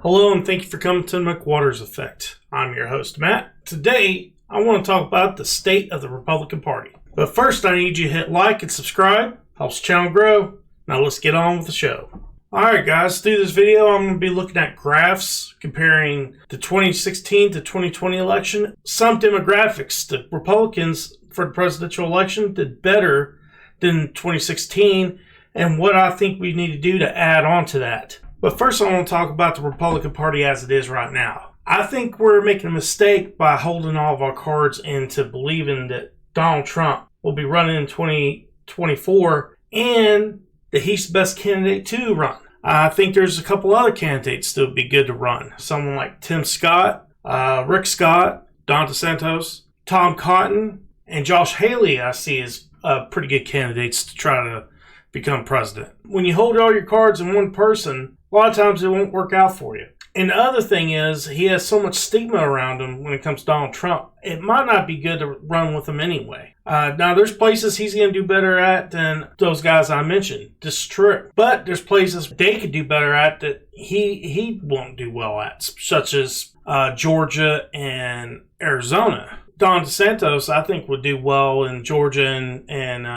Hello and thank you for coming to the McWaters Effect. I'm your host, Matt. Today, I want to talk about the state of the Republican Party. But first, I need you to hit like and subscribe. Helps the channel grow. Now let's get on with the show. Alright guys, through this video, I'm going to be looking at graphs comparing the 2016 to 2020 election. Some demographics, the Republicans for the presidential election did better than 2016, and what I think we need to do to add on to that. But first I want to talk about the Republican Party as it is right now. I think we're making a mistake by holding all of our cards into believing that Donald Trump will be running in 2024 and that he's the best candidate to run. I think there's a couple other candidates that would be good to run. Someone like Tim Scott, Rick Scott, Ron DeSantis, Tom Cotton, and Josh Haley I see as pretty good candidates to try to become president. When you hold all your cards in one person, a lot of times it won't work out for you. And the other thing is, he has so much stigma around him when it comes to Donald Trump. It might not be good to run with him anyway. Now, there's places he's going to do better at than those guys I mentioned. This is true. But there's places they could do better at that he won't do well at, such as Georgia and Arizona. Ron DeSantis, I think, would do well in Georgia and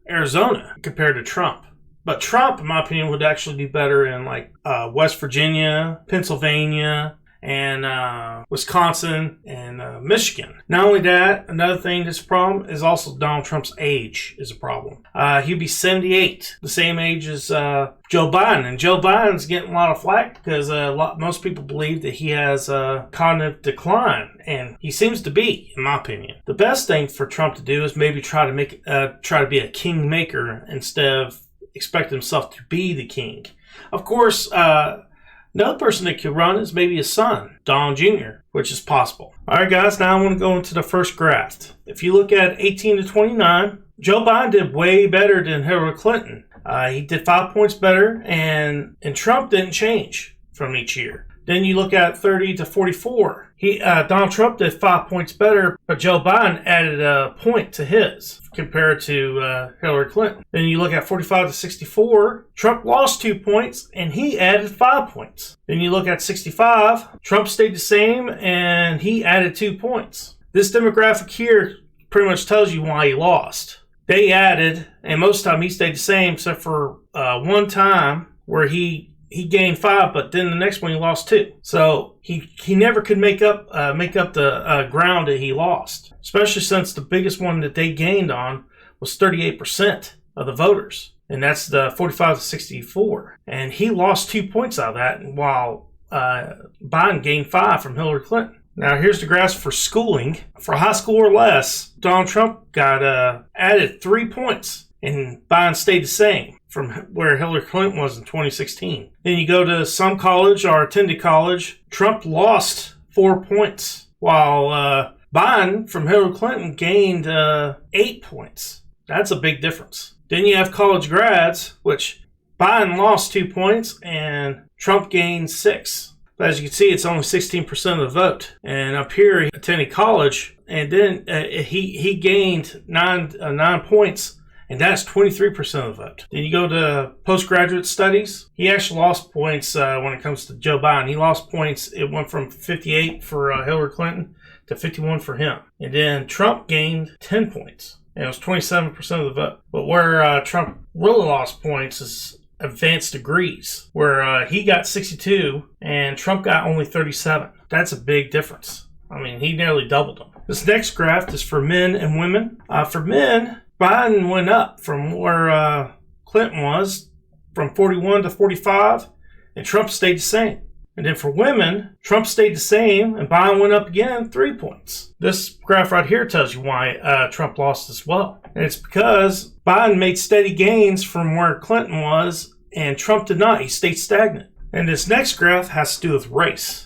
Arizona compared to Trump. But Trump, in my opinion, would actually do better in like West Virginia, Pennsylvania, and Wisconsin and Michigan. Not only that, another thing that's a problem is also Donald Trump's age is a problem. He'd be 78, the same age as Joe Biden. And Joe Biden's getting a lot of flack because most people believe that he has cognitive decline. And he seems to be, in my opinion. The best thing for Trump to do is maybe try to be a kingmaker instead of expect himself to be the king. Of course, another person that could run is maybe his son, Donald Jr., which is possible. All right, guys, now I want to go into the first graph. If you look at 18 to 29, Joe Biden did way better than Hillary Clinton. He did 5 points better, and Trump didn't change from each year. Then you look at 30 to 44. Donald Trump did 5 points better, but Joe Biden added a point to his compared to Hillary Clinton. Then you look at 45 to 64. Trump lost 2 points, and he added 5 points. Then you look at 65. Trump stayed the same, and he added 2 points. This demographic here pretty much tells you why he lost. They added, and most of the time he stayed the same, except for one time where he gained 5, but then the next one he lost 2. So he never could make up the ground that he lost, especially since the biggest one that they gained on was 38% of the voters, and that's the 45 to 64. And he lost 2 points out of that, while Biden gained 5 from Hillary Clinton. Now here's the graphs for schooling. For high school or less, Donald Trump got added 3 points, and Biden stayed the same from where Hillary Clinton was in 2016. Then you go to some college or attended college, Trump lost 4 points, while Biden from Hillary Clinton gained 8 points. That's a big difference. Then you have college grads, which Biden lost 2 points and Trump gained 6. But as you can see, it's only 16% of the vote. And up here, he attended college, and then he gained 9 points, and that's 23% of the vote. Then you go to postgraduate studies. He actually lost points when it comes to Joe Biden. He lost points. It went from 58 for Hillary Clinton to 51 for him. And then Trump gained 10 points, and it was 27% of the vote. But where Trump really lost points is advanced degrees, where he got 62 and Trump got only 37. That's a big difference. I mean, he nearly doubled them. This next graph is for men and women. For men, Biden went up from where Clinton was, from 41 to 45, and Trump stayed the same. And then for women, Trump stayed the same, and Biden went up again 3 points. This graph right here tells you why Trump lost as well. And it's because Biden made steady gains from where Clinton was, and Trump did not. He stayed stagnant. And this next graph has to do with race.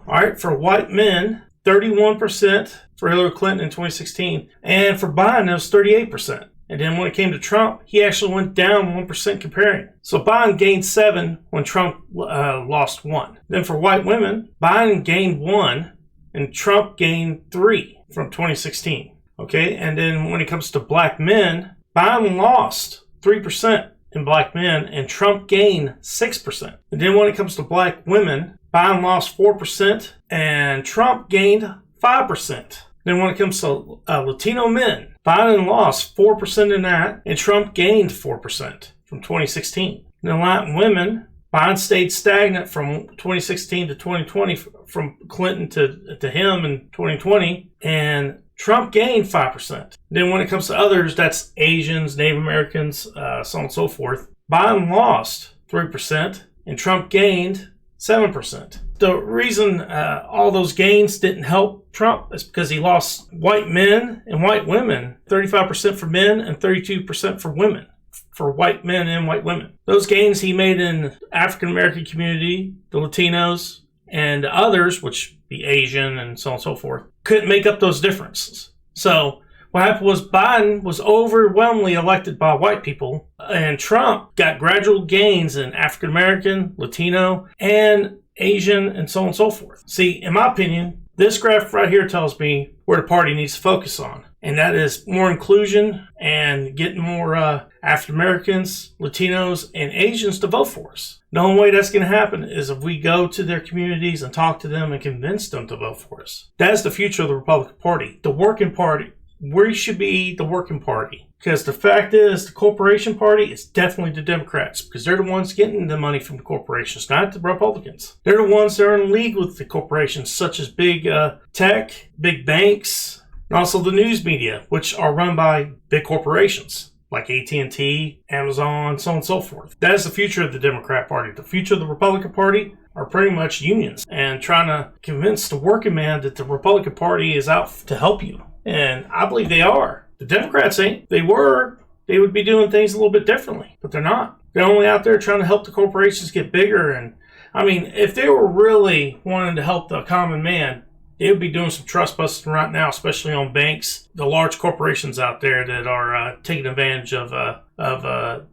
All right, for white men, 31% for Hillary Clinton in 2016, and for Biden, it was 38%. And then when it came to Trump, he actually went down 1% comparing. So Biden gained 7 when Trump lost 1. Then for white women, Biden gained 1 and Trump gained 3 from 2016. Okay, and then when it comes to black men, Biden lost 3% in black men and Trump gained 6%. And then when it comes to black women, Biden lost 4% and Trump gained 5%. Then when it comes to Latino men, Biden lost 4% in that and Trump gained 4% from 2016. Then Latin women, Biden stayed stagnant from 2016 to 2020, from Clinton to him in 2020, and Trump gained 5%. Then when it comes to others, that's Asians, Native Americans, so on and so forth, Biden lost 3% and Trump gained 7%. The reason all those gains didn't help Trump is because he lost white men and white women, 35% for men and 32% for women, for white men and white women. Those gains he made in the African American community, the Latinos, and others, which be Asian and so on and so forth, couldn't make up those differences. So what happened was Biden was overwhelmingly elected by white people, and Trump got gradual gains in African American, Latino, and Asian, and so on and so forth. See, in my opinion, this graph right here tells me where the party needs to focus on, and that is more inclusion and getting more African Americans, Latinos, and Asians to vote for us. The only way that's going to happen is if we go to their communities and talk to them and convince them to vote for us. That is the future of the Republican Party. The working party. We should be the working party. Because the fact is, the corporation party is definitely the Democrats, because they're the ones getting the money from the corporations, not the Republicans. They're the ones that are in league with the corporations, such as big tech, big banks, and also the news media, which are run by big corporations like AT&T, Amazon, so on and so forth. That is the future of the Democrat Party. The future of the Republican Party are pretty much unions and trying to convince the working man that the Republican Party is out to help you. And I believe they are. The Democrats ain't. They were. They would be doing things a little bit differently, but they're not. They're only out there trying to help the corporations get bigger. And I mean, if they were really wanting to help the common man, they would be doing some trust busting right now, especially on banks, the large corporations out there that are taking advantage of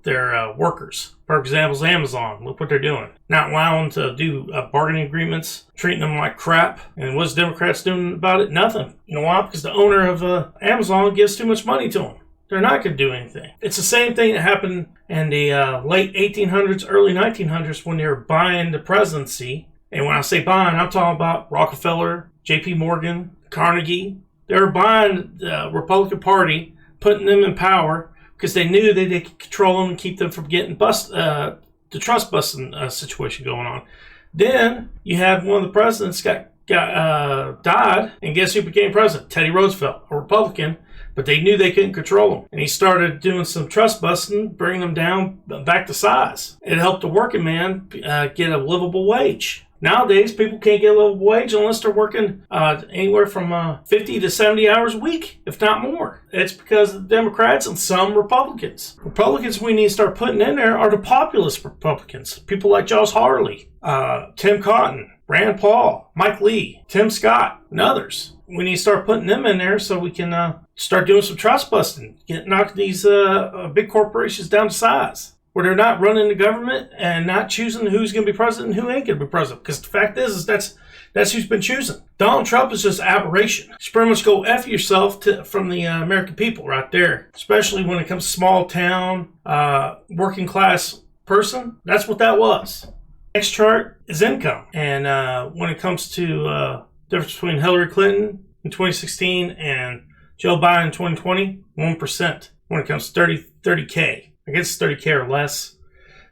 their workers. For example, Amazon. Look what they're doing. Not allowing to do bargaining agreements, treating them like crap. And what's Democrats doing about it? Nothing. You know why? Because the owner of Amazon gives too much money to them. They're not going to do anything. It's the same thing that happened in the late 1800s, early 1900s when they were buying the presidency. And when I say buying, I'm talking about Rockefeller, J.P. Morgan, Carnegie. They were buying the Republican Party, putting them in power because they knew that they could control them and keep them from getting the trust busting situation going on. Then you had one of the presidents died, and guess who became president? Teddy Roosevelt, a Republican, but they knew they couldn't control him. And he started doing some trust busting, bringing them down back to size. It helped the working man get a livable wage. Nowadays, people can't get a livable wage unless they're working anywhere from 50 to 70 hours a week, if not more. It's because of the Democrats and some Republicans. Republicans we need to start putting in there are the populist Republicans. People like Josh Hawley, Tim Cotton, Rand Paul, Mike Lee, Tim Scott, and others. We need to start putting them in there so we can start doing some trust busting, knock these big corporations down to size, where they're not running the government and not choosing who's going to be president and who ain't going to be president. Because the fact is that's who's been choosing. Donald Trump is just aberration. Just pretty much go F yourself from the American people right there. Especially when it comes to small town, working class person. That's what that was. Next chart is income. And when it comes to difference between Hillary Clinton in 2016 and Joe Biden in 2020, 1%. When it comes to 30K. I guess 30K or less.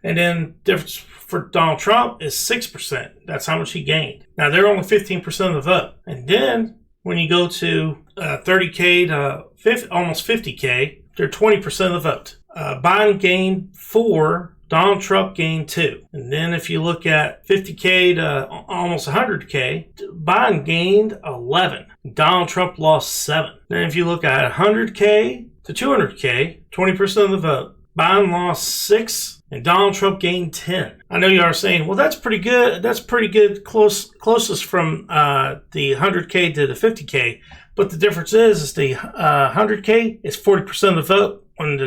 And then difference for Donald Trump is 6%. That's how much he gained. Now, they're only 15% of the vote. And then when you go to 30K to almost 50K, they're 20% of the vote. Biden gained 4. Donald Trump gained 2. And then if you look at 50K to almost 100K, Biden gained 11. Donald Trump lost 7. Then if you look at 100K to 200K, 20% of the vote. Biden lost 6, and Donald Trump gained 10. I know you are saying, well, that's pretty good. That's pretty good, closest from the 100K to the 50K. But the difference is the 100K is 40% of the vote. When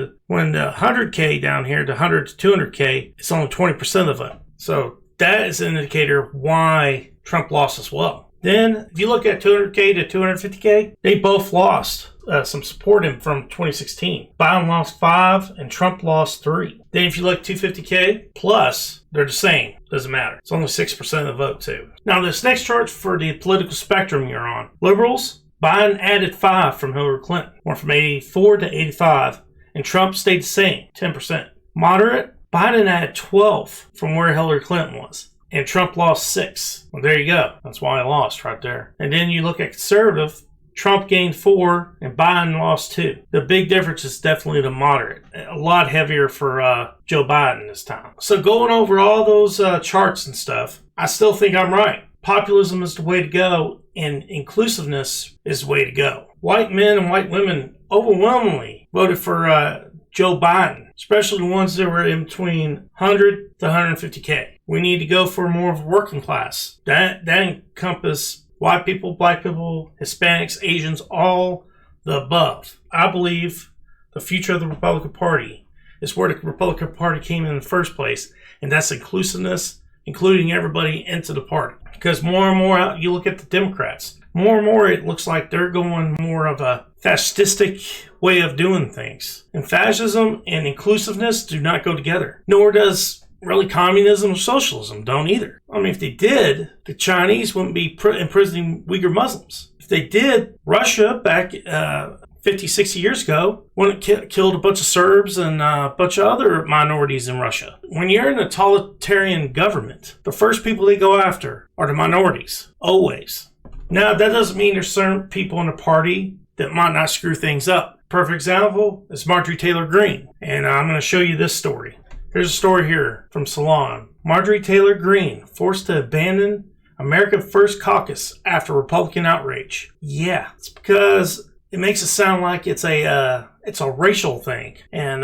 the 100K down here, the 100 to 200K, it's only 20% of the vote. So that is an indicator why Trump lost as well. Then, if you look at 200K to 250K, they both lost some support in from 2016. Biden lost 5 and Trump lost 3. Then if you look 250K plus, they're the same. Doesn't matter. It's only 6% of the vote too. Now this next chart for the political spectrum you're on. Liberals, Biden added 5 from Hillary Clinton. Went from 84 to 85. And Trump stayed the same, 10%. Moderate, Biden added 12 from where Hillary Clinton was. And Trump lost 6. Well, there you go. That's why I lost right there. And then you look at conservative, Trump gained 4 and Biden lost 2. The big difference is definitely the moderate. A lot heavier for Joe Biden this time. So going over all those charts and stuff, I still think I'm right. Populism is the way to go and inclusiveness is the way to go. White men and white women overwhelmingly voted for Joe Biden, especially the ones that were in between 100 to 150K. We need to go for more of a working class. That encompasses white people, black people, Hispanics, Asians, all the above. I believe the future of the Republican Party is where the Republican Party came in the first place, and that's inclusiveness, including everybody into the party. Because more and more, you look at the Democrats, more and more it looks like they're going more of a fascistic way of doing things. And fascism and inclusiveness do not go together, nor does really communism or socialism don't either. I mean, if they did, the Chinese wouldn't be imprisoning Uyghur Muslims. If they did, Russia back 50, 60 years ago wouldn't killed a bunch of Serbs and a bunch of other minorities in Russia. When you're in a totalitarian government, the first people they go after are the minorities, always. Now, that doesn't mean there's certain people in the party that might not screw things up. Perfect example is Marjorie Taylor Greene. And I'm going to show you this story. Here's a story here from Salon. Marjorie Taylor Greene forced to abandon America First Caucus after Republican outrage. Yeah, it's because it makes it sound like it's a racial thing. And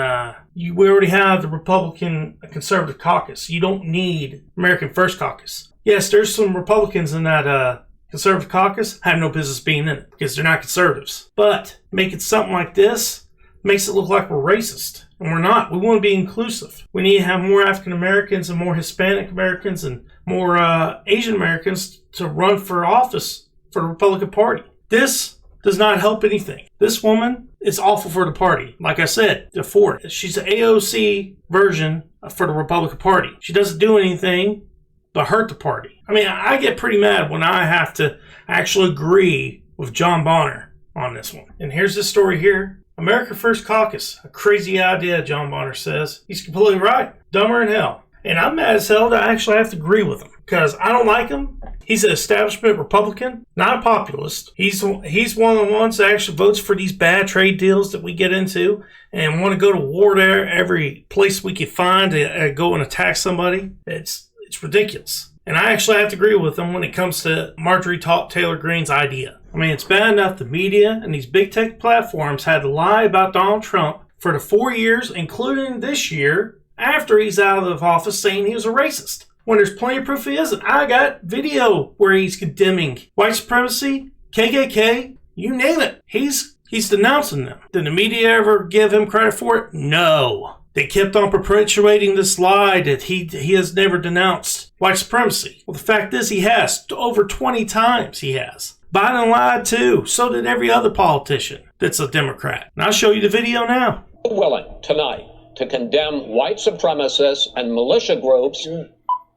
we already have the Republican Conservative Caucus. You don't need American First Caucus. Yes, there's some Republicans in that Conservative Caucus have no business being in it because they're not conservatives. But making something like this makes it look like we're racist. And we're not. We want to be inclusive. We need to have more African Americans and more Hispanic Americans and more Asian Americans to run for office for the Republican Party. This does not help anything. This woman is awful for the party. Like I said, before, she's an AOC version for the Republican Party. She doesn't do anything but hurt the party. I mean, I get pretty mad when I have to actually agree with John Bonner on this one. And here's this story here. America First Caucus, a crazy idea, John Bonner says. He's completely right. Dumber than hell. And I'm mad as hell that I actually have to agree with him because I don't like him. He's an establishment Republican, not a populist. He's one of the ones that actually votes for these bad trade deals that we get into and want to go to war there every place we can find to go and attack somebody. It's ridiculous. And I actually have to agree with him when it comes to Marjorie Taylor Greene's idea. I mean, it's bad enough the media and these big tech platforms had to lie about Donald Trump for the 4 years, including this year, after he's out of office saying he was a racist. When there's plenty of proof he isn't. I got video where he's condemning white supremacy, KKK, you name it. He's denouncing them. Did the media ever give him credit for it? No. They kept on perpetuating this lie that he has never denounced white supremacy. Well, the fact is he has. Over 20 times he has. Biden lied too. So did every other politician that's a Democrat. And I'll show you the video now. Willing tonight to condemn white supremacists and militia groups.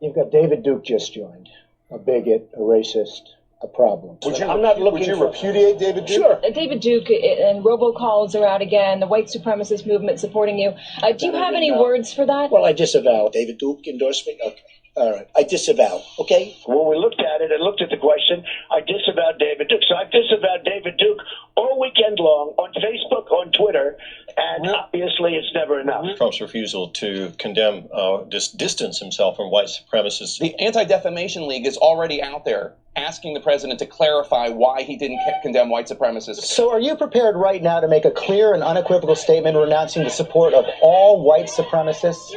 You've got David Duke just joined. A bigot, a racist, a problem. Would you repudiate David Duke? Sure. David Duke and robocalls are out again, the white supremacist movement supporting you. Do you have any words for that? Well, I disavow. David Duke endorsed me? Okay. All right. I disavow. Okay? When we looked at it and looked at the question, I disavowed David Duke. So I've disavowed David Duke all weekend long on Facebook, on Twitter, and obviously it's never enough. Trump's refusal to condemn, distance himself from white supremacists. The Anti-Defamation League is already out there asking the president to clarify why he didn't condemn white supremacists. So are you prepared right now to make a clear and unequivocal statement renouncing the support of all white supremacists?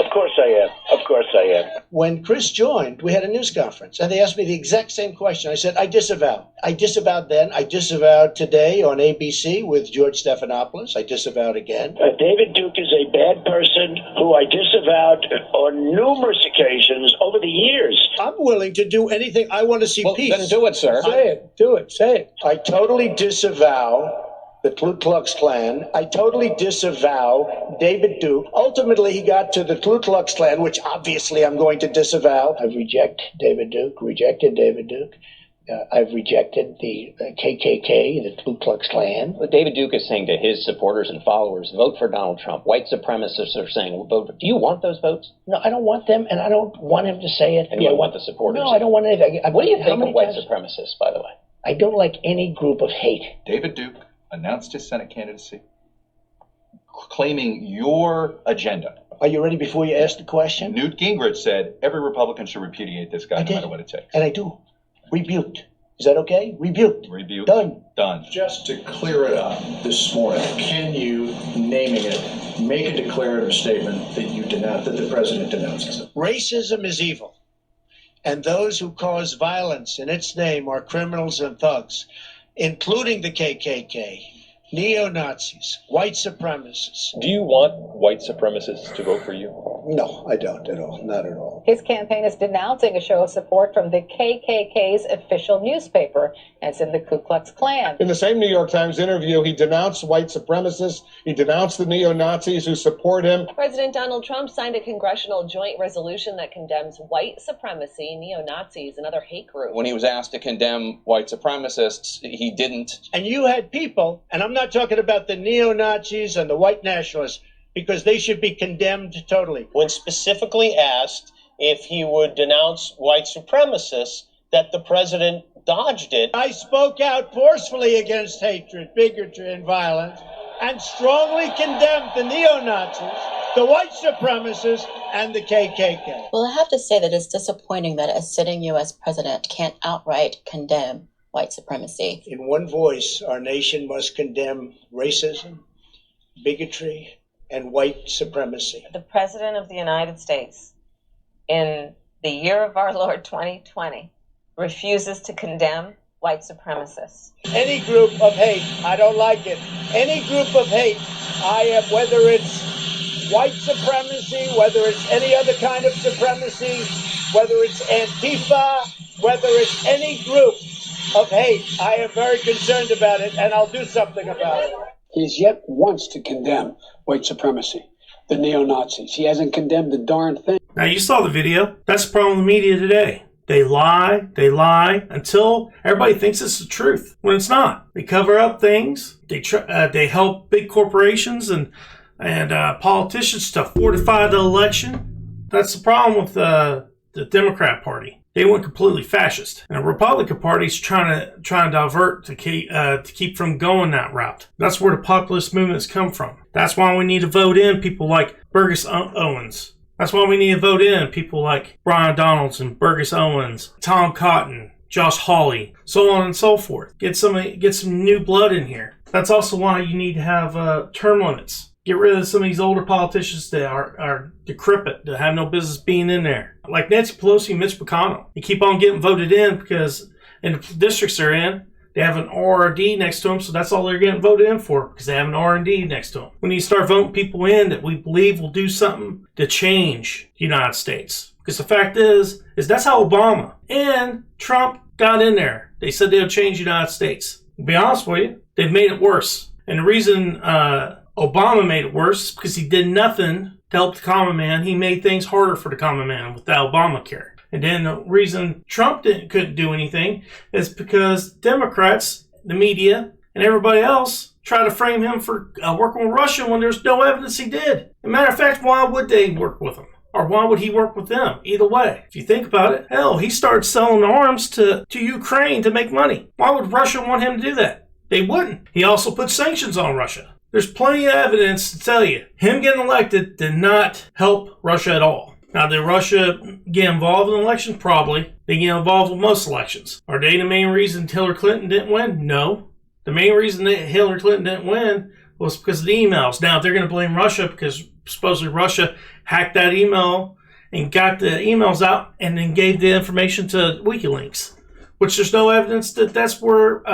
Of course I am. Of course I am. When Chris joined, we had a news conference, and they asked me the exact same question. I said, I disavow. I disavowed then. I disavowed today on ABC with George Stephanopoulos. I disavowed again. David Duke is a bad person who I disavowed on numerous occasions over the years. I'm willing to do anything. I want to see Well, peace. then do it, sir. Say it. Do it. Say it. I totally disavow the Ku Klux Klan. I totally disavow David Duke. Ultimately, he got to the Ku Klux Klan, which obviously I'm going to disavow. I've rejected David Duke. I've rejected the KKK, the Ku Klux Klan. What David Duke is saying to his supporters and followers, vote for Donald Trump. White supremacists are saying, well, vote. Do you want those votes? No, I don't want them, and I don't want him to say it. And you don't want the supporters? No, I don't want anything. What do you think of white supremacists, by the way? I don't like any group of hate. David Duke announced his Senate candidacy, claiming your agenda. Are you ready before you ask the question? Newt Gingrich said every Republican should repudiate this guy, I no did. matter what it takes. And I do. Rebuked. Is that okay? Rebuked. Rebuke. Done. Done. Just to clear it up this morning, can you, naming it, make a declarative statement that you denounce, that the president denounces it? Racism is evil, and those who cause violence in its name are criminals and thugs, including the KKK, neo-Nazis, white supremacists. Do you want white supremacists to vote for you? No, I don't at all. Not at all. His campaign is denouncing a show of support from the KKK's official newspaper, as in the Ku Klux Klan. In the same New York Times interview, he denounced white supremacists. He denounced the neo-Nazis who support him. President Donald Trump signed a congressional joint resolution that condemns white supremacy, neo-Nazis, and other hate groups. When he was asked to condemn white supremacists, he didn't. And you had people, and I'm not talking about the neo-Nazis and the white nationalists, because they should be condemned totally. When specifically asked if he would denounce white supremacists, that the president dodged it. I spoke out forcefully against hatred, bigotry, and violence, and strongly condemned the neo-Nazis, the white supremacists, and the KKK. Well, I have to say that it's disappointing that a sitting U.S. president can't outright condemn white supremacy. In one voice, our nation must condemn racism, bigotry, and white supremacy. The President of the United States, in the year of our Lord 2020, refuses to condemn white supremacists. Any group of hate, I don't like it. Any group of hate, whether it's white supremacy, whether it's any other kind of supremacy, whether it's Antifa, whether it's any group of hate, I am very concerned about it, and I'll do something about it. He's yet once to condemn white supremacy, the neo-Nazis. He hasn't condemned the darn thing. Now, you saw the video. That's the problem with the media today. They lie until everybody thinks it's the truth, when it's not. They cover up things. They help big corporations and politicians to fortify the election. That's the problem with the Democrat Party. They went completely fascist, and the Republican Party's trying to divert to keep from going that route. That's where the populist movements come from. That's why we need to vote in people like Burgess Owens. That's why we need to vote in people like Brian Donaldson, Burgess Owens, Tom Cotton, Josh Hawley, so on and so forth. Get some new blood in here. That's also why you need to have term limits. Get rid of some of these older politicians that are decrepit, that have no business being in there. Like Nancy Pelosi and Mitch McConnell. They keep on getting voted in because in the districts they're in, they have an R&D next to them, so that's all they're getting voted in for, because they have an R&D next to them. We need to start voting people in that we believe will do something to change the United States. Because the fact is that's how Obama and Trump got in there. They said they'll change the United States. To be honest with you, they've made it worse. And the reason Obama made it worse because he did nothing to help the common man. He made things harder for the common man with the Obamacare. And then the reason Trump couldn't do anything is because Democrats, the media, and everybody else try to frame him for working with Russia when there's no evidence he did. As a matter of fact, why would they work with him? Or why would he work with them? Either way, if you think about it, hell, he started selling arms to Ukraine to make money. Why would Russia want him to do that? They wouldn't. He also put sanctions on Russia. There's plenty of evidence to tell you him getting elected did not help Russia at all. Now, did Russia get involved in elections? Probably. They get involved with most elections. Are they the main reason Hillary Clinton didn't win? No. The main reason that Hillary Clinton didn't win Well, it's because of the emails. Now, they're going to blame Russia because supposedly Russia hacked that email and got the emails out and then gave the information to WikiLeaks, which there's no evidence that that's where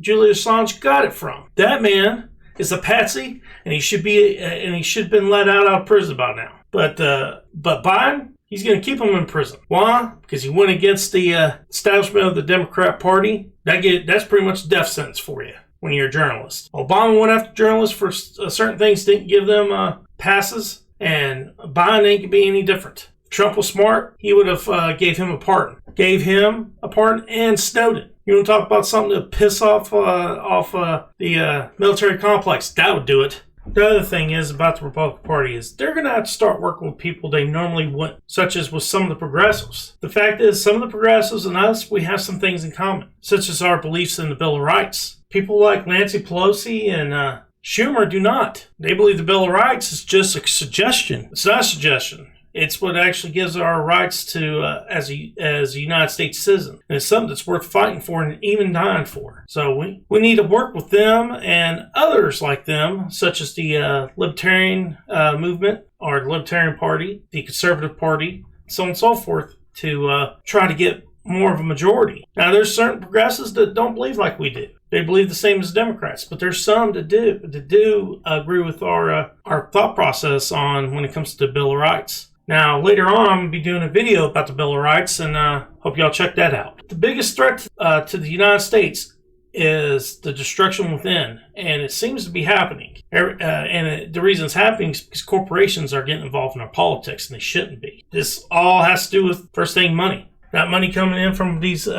Julian Assange got it from. That man is a patsy, and he should have been let out of prison by now. But Biden, he's going to keep him in prison. Why? Because he went against the establishment of the Democrat Party. That's pretty much a death sentence for you when you're a journalist. Obama went after journalists for certain things, didn't give them passes, and Biden ain't going to be any different. If Trump was smart, he would have gave him a pardon. Gave him a pardon and Snowden. You want to talk about something to piss off the military complex? That would do it. The other thing is about the Republican Party is they're going to have to start working with people they normally wouldn't, such as with some of the progressives. The fact is, some of the progressives and us, we have some things in common, such as our beliefs in the Bill of Rights. People like Nancy Pelosi and Schumer do not. They believe the Bill of Rights is just a suggestion. It's not a suggestion. It's what actually gives our rights to as a United States citizen. And it's something that's worth fighting for and even dying for. So we need to work with them and others like them, such as the Libertarian movement or the Libertarian Party, the Conservative Party, so on and so forth, to try to get more of a majority. Now, there's certain progressives that don't believe like we do. They believe the same as Democrats, but there's some that do agree with our thought process on when it comes to the Bill of Rights. Now, later on, I'm going to be doing a video about the Bill of Rights, and hope y'all check that out. The biggest threat to the United States is the destruction within, and it seems to be happening. The reason it's happening is because corporations are getting involved in our politics, and they shouldn't be. This all has to do with, first thing, money. That money coming in from these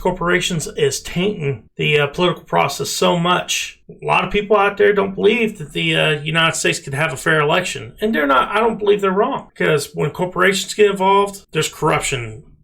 corporations is tainting the political process so much. A lot of people out there don't believe that the United States could have a fair election, and they're not. I don't believe they're wrong, because when corporations get involved, there's corruption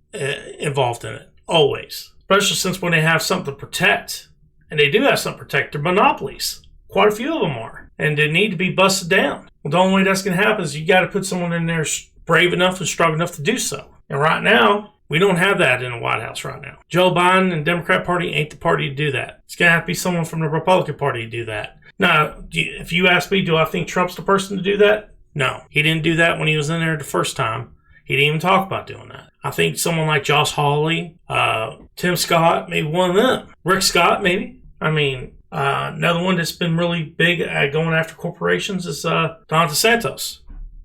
involved in it always. Especially since when they have something to protect, and they do have something to protect, they're monopolies. Quite a few of them are, and they need to be busted down. Well, the only way that's going to happen is you got to put someone in there brave enough and strong enough to do so. And right now, we don't have that in the White House right now. Joe Biden and the Democrat Party ain't the party to do that. It's going to have to be someone from the Republican Party to do that. Now, if you ask me, do I think Trump's the person to do that? No. He didn't do that when he was in there the first time. He didn't even talk about doing that. I think someone like Josh Hawley, Tim Scott, maybe one of them. Rick Scott, maybe. I mean, another one that's been really big at going after corporations is Don DeSantis.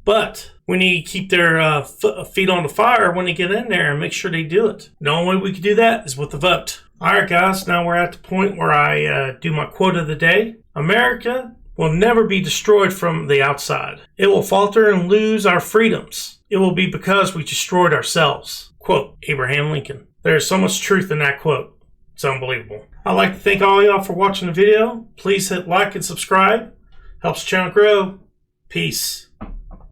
But we need to keep their feet on the fire when they get in there and make sure they do it. The only way we can do that is with the vote. All right, guys, now we're at the point where I do my quote of the day. America will never be destroyed from the outside. It will falter and lose our freedoms. It will be because we destroyed ourselves. Quote, Abraham Lincoln. There is so much truth in that quote. It's unbelievable. I'd like to thank all y'all for watching the video. Please hit like and subscribe. Helps the channel grow. Peace.